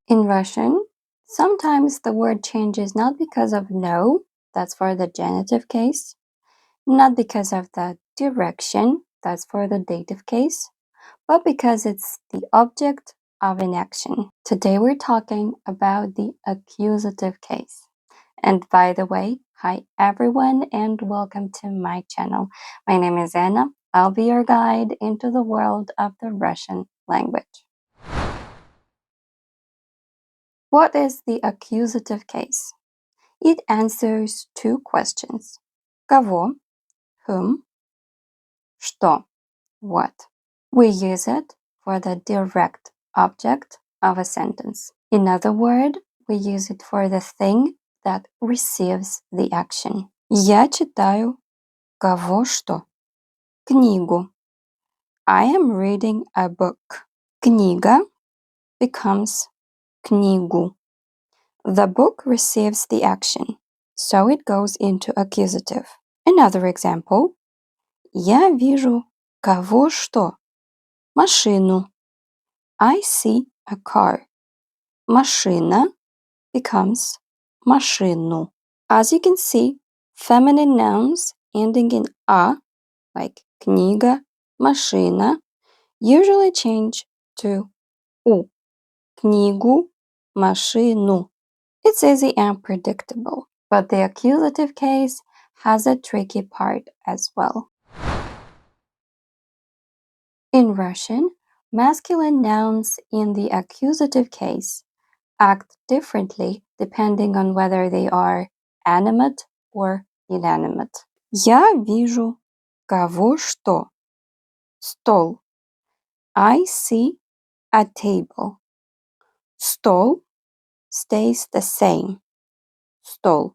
In Russian, sometimes the word changes not because of no, that's for the genitive case, not because of the direction, that's for the dative case, but because it's the object of an action. Today we're talking about the accusative case. And by the way, hi everyone and welcome to my channel. My name is Anna. I'll be your guide into the world of the Russian language. What is the accusative case? It answers two questions. Кого? Whom? Что? What? We use it for the direct object of a sentence. In other words, we use it for the thing that receives the action. Я читаю кого что? Книгу. I am reading a book. Книга becomes книгу. The book receives the action, so it goes into accusative. Another example. Я вижу кого что? Машину. I see a car. Машина becomes машину. As you can see, feminine nouns ending in a, like книга, машина, usually change to у. Книгу, машину. It's easy and predictable, but the accusative case has a tricky part as well. In Russian, masculine nouns in the accusative case act differently depending on whether they are animate or inanimate. Я вижу кого что? Стол. I see a table. Стол stays the same. Стол.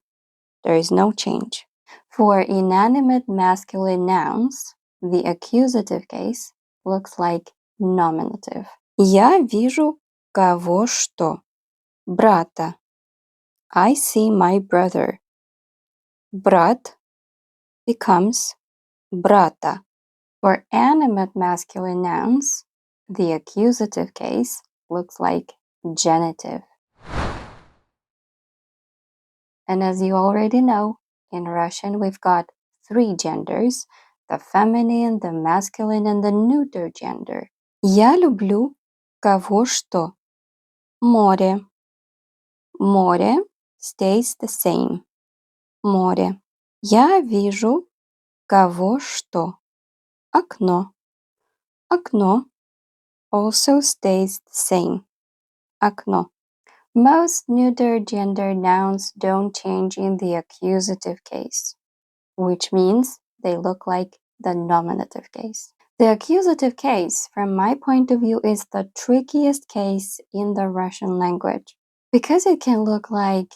There is no change. For inanimate masculine nouns, the accusative case looks like nominative. Я вижу кого что? Брата. I see my brother. Брат becomes брата. For animate masculine nouns, the accusative case looks like genitive. And as you already know, in Russian we've got three genders: the feminine, the masculine, and the neuter gender. Я люблю кого что? Море. Море stays the same. Море. Я вижу кого что? Окно. Окно also stays the same. Окно. Most neuter gender nouns don't change in the accusative case, which means they look like the nominative case. The accusative case, from my point of view, is the trickiest case in the Russian language because it can look like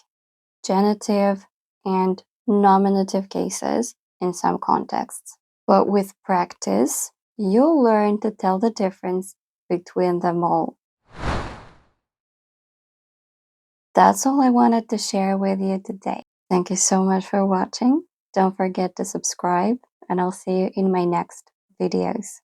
genitive and nominative cases in some contexts. But with practice, you'll learn to tell the difference between them all. That's all I wanted to share with you today. Thank you so much for watching. Don't forget to subscribe, and I'll see you in my next videos.